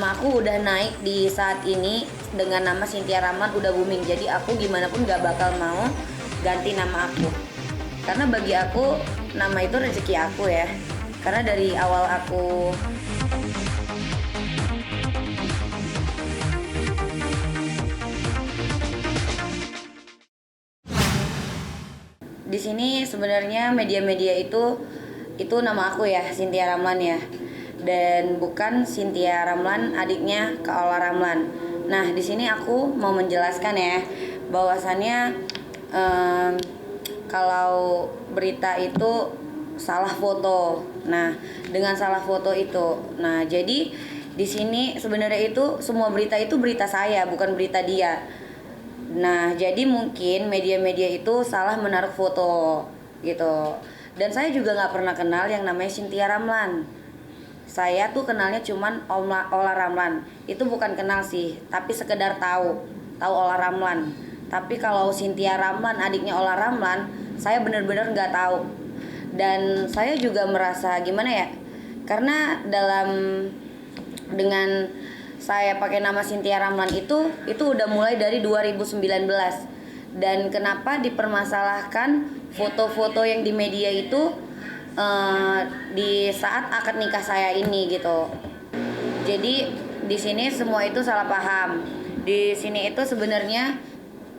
nama aku udah naik di saat ini dengan nama Cynthia Ramlan, udah booming. Jadi aku gimana pun gak bakal mau ganti nama aku. Karena bagi aku nama itu rezeki aku ya. Karena dari awal aku di sini sebenarnya media-media itu nama aku ya, Cynthia Ramlan ya. Dan bukan Cynthia Ramlan adiknya Kak Ola Ramlan. Nah, di sini aku mau menjelaskan ya bahwasannya kalau berita itu salah foto. Nah, dengan salah foto itu. Nah, jadi di sini sebenarnya itu semua berita itu berita saya, bukan berita dia. Nah, jadi mungkin media-media itu salah menaruh foto gitu. Dan saya juga nggak pernah kenal yang namanya Cynthia Ramlan. Saya tuh kenalnya cuman Ola Ramlan. Itu bukan kenal sih, tapi sekedar tahu Ola Ramlan. Tapi kalau Cynthia Ramlan adiknya Ola Ramlan, saya benar-benar nggak tahu. Dan saya juga merasa gimana ya? Karena dengan saya pakai nama Cynthia Ramlan itu udah mulai dari 2019. Dan kenapa dipermasalahkan foto-foto yang di media itu di saat akad nikah saya ini gitu. Jadi di sini semua itu salah paham. Di sini itu sebenarnya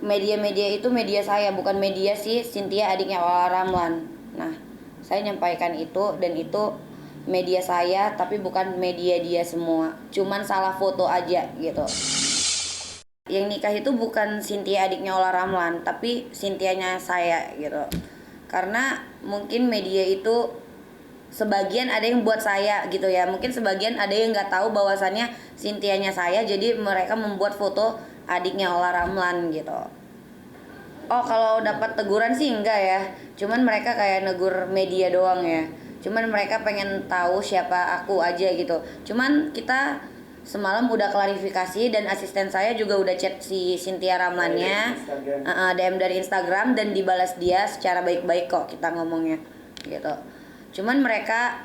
media-media itu media saya, bukan media si Cynthia adiknya Ola Ramlan. Nah, saya nyampaikan itu, dan itu media saya tapi bukan media dia semua. Cuman salah foto aja gitu. Yang nikah itu bukan Cynthia adiknya Ola Ramlan, tapi Cynthianya saya gitu. Karena mungkin media itu sebagian ada yang buat saya gitu ya. Mungkin sebagian ada yang nggak tahu bahwasannya Cynthianya saya, jadi mereka membuat foto adiknya Ola Ramlan gitu. Oh, kalau dapat teguran sih enggak ya. Cuman mereka kayak negur media doang ya. Cuman mereka pengen tahu siapa aku aja gitu. Cuman kita semalam udah klarifikasi, dan asisten saya juga udah chat si Cynthia Ramlannya, DM dari Instagram, dan dibalas dia secara baik-baik kok kita ngomongnya gitu. Cuman mereka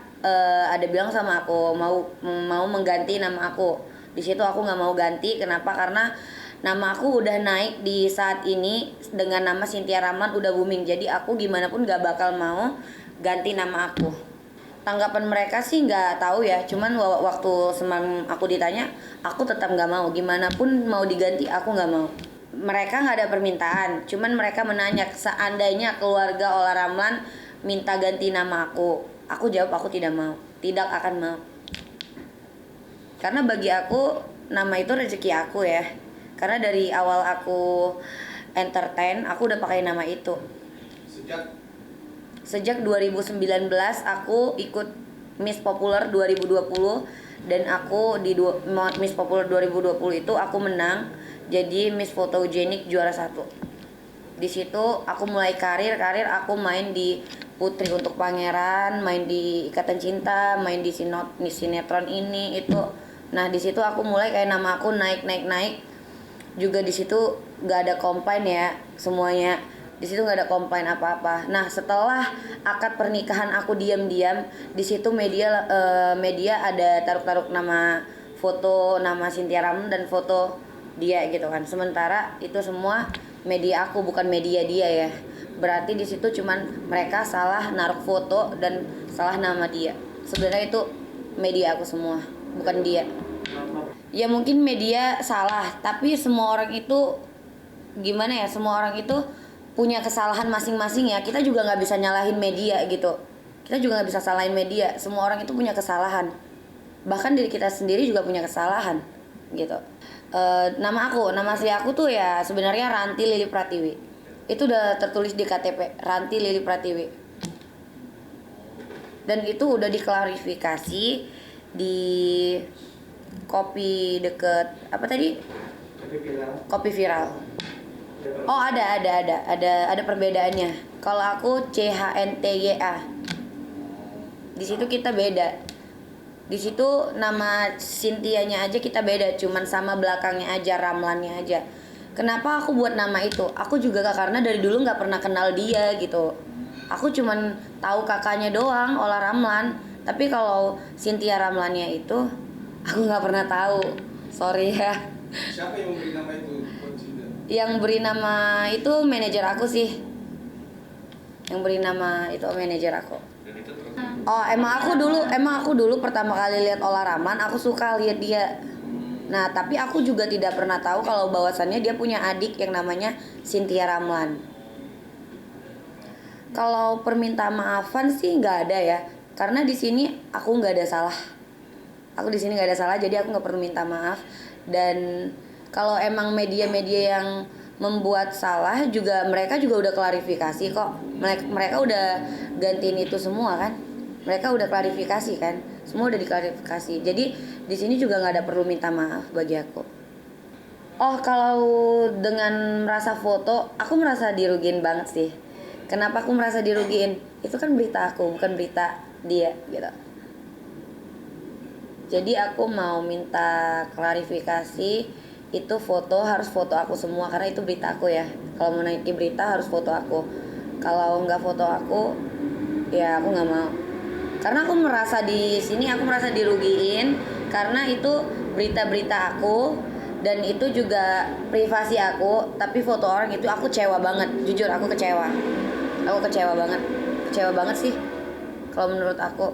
ada bilang sama aku mau mengganti nama aku. Di situ aku nggak mau ganti. Kenapa? Karena nama aku udah naik di saat ini dengan nama Cynthia Ramlan, udah booming. Jadi aku gimana pun nggak bakal mau ganti nama aku. Tanggapan mereka sih nggak tahu ya, cuman waktu semalam aku ditanya, aku tetap nggak mau. Gimana pun mau diganti, aku nggak mau. Mereka nggak ada permintaan, cuman mereka menanya seandainya keluarga Ola Ramlan minta ganti nama aku jawab aku tidak mau, tidak akan mau. Karena bagi aku nama itu rezeki aku ya. Karena dari awal aku entertain, aku udah pakai nama itu. Sejak 2019 aku ikut Miss Popular 2020, dan aku di Miss Popular 2020 itu aku menang jadi Miss Photogenic juara 1. Di situ aku mulai karir aku main di Putri untuk Pangeran, main di Ikatan Cinta, main di sinetron ini itu. Nah, di situ aku mulai kayak nama aku naik. Juga di situ nggak ada combine ya semuanya. Di situ nggak ada combine apa-apa. Nah, setelah akad pernikahan aku diam-diam, di situ media ada taruh nama foto nama Cynthia Ramlan dan foto dia gitu kan. Sementara itu semua media aku, bukan media dia ya. Berarti di situ cuman mereka salah naruh foto dan salah nama dia. Sebenarnya itu media aku semua, bukan dia. Ya mungkin media salah, tapi semua orang itu gimana ya? Semua orang itu punya kesalahan masing-masing ya. Kita juga nggak bisa nyalahin media gitu. Kita juga nggak bisa salahin media. Semua orang itu punya kesalahan. Bahkan diri kita sendiri juga punya kesalahan gitu. Nama asli aku tuh ya sebenarnya Ranti Lili Pratiwi. Itu udah tertulis di KTP, Ranti Lili Pratiwi. Dan itu udah diklarifikasi di kopi deket apa tadi? Kopi viral. Oh, ada perbedaannya. Kalau aku CHNTYA. Di situ kita beda. Di situ nama Cynthianya aja kita beda, cuman sama belakangnya aja, Ramlannya aja. Kenapa aku buat nama itu? Aku juga karena dari dulu nggak pernah kenal dia gitu. Aku cuman tahu kakaknya doang, Ola Ramlan. Tapi kalau Cynthia Ramlannya itu Aku nggak pernah tahu, sorry ya. Siapa yang memberi nama itu buat Cinda? Yang beri nama itu manajer aku sih. Yang beri nama itu manajer aku. Dan itu terus. Oh, emang aku dulu pertama kali lihat Ola Rahman, aku suka lihat dia. Nah, tapi aku juga tidak pernah tahu kalau bahwasannya dia punya adik yang namanya Cynthia Ramlan. Kalau permintaan maafan sih nggak ada ya, karena di sini aku nggak ada salah. Aku di sini nggak ada salah, jadi aku nggak perlu minta maaf. Dan kalau emang media-media yang membuat salah juga, mereka juga udah klarifikasi kok. Mereka udah gantiin itu semua kan. Mereka udah klarifikasi kan. Semua udah diklarifikasi. Jadi di sini juga nggak ada perlu minta maaf bagi aku. Oh, kalau dengan merasa foto, aku merasa dirugiin banget sih. Kenapa aku merasa dirugiin? Itu kan berita aku, bukan berita dia gitu. Jadi aku mau minta klarifikasi, itu foto harus foto aku semua karena itu berita aku ya. Kalau mau naik di berita harus foto aku. Kalau nggak foto aku, ya aku nggak mau. Karena aku merasa di sini aku merasa dirugiin karena itu berita-berita aku dan itu juga privasi aku. Tapi foto orang itu aku kecewa banget. Jujur aku kecewa. Aku kecewa banget. Kecewa banget sih. Kalau menurut aku.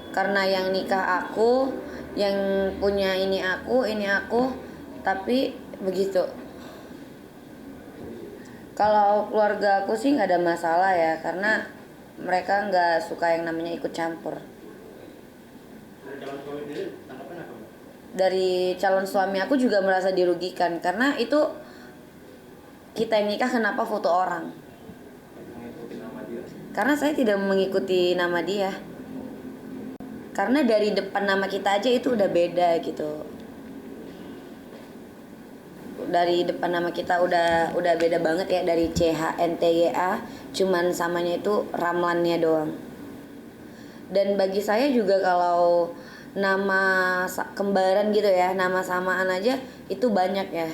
Karena yang nikah aku, yang punya ini aku, tapi begitu. Kalau keluarga aku sih nggak ada masalah ya, karena mereka nggak suka yang namanya ikut campur. Dari calon suami aku juga merasa dirugikan, karena itu kita yang nikah kenapa foto orang? Karena saya tidak mengikuti nama dia. Karena dari depan nama kita aja itu udah beda gitu. Dari depan nama kita udah beda banget ya, dari CHNTYA, cuman samanya itu Ramlannya doang. Dan bagi saya juga kalau nama kembaran gitu ya, nama samaan aja itu banyak ya.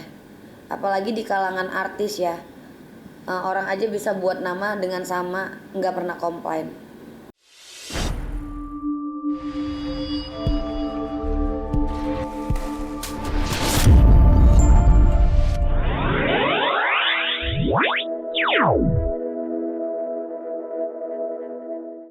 Apalagi di kalangan artis ya. Orang aja bisa buat nama dengan sama, nggak pernah komplain.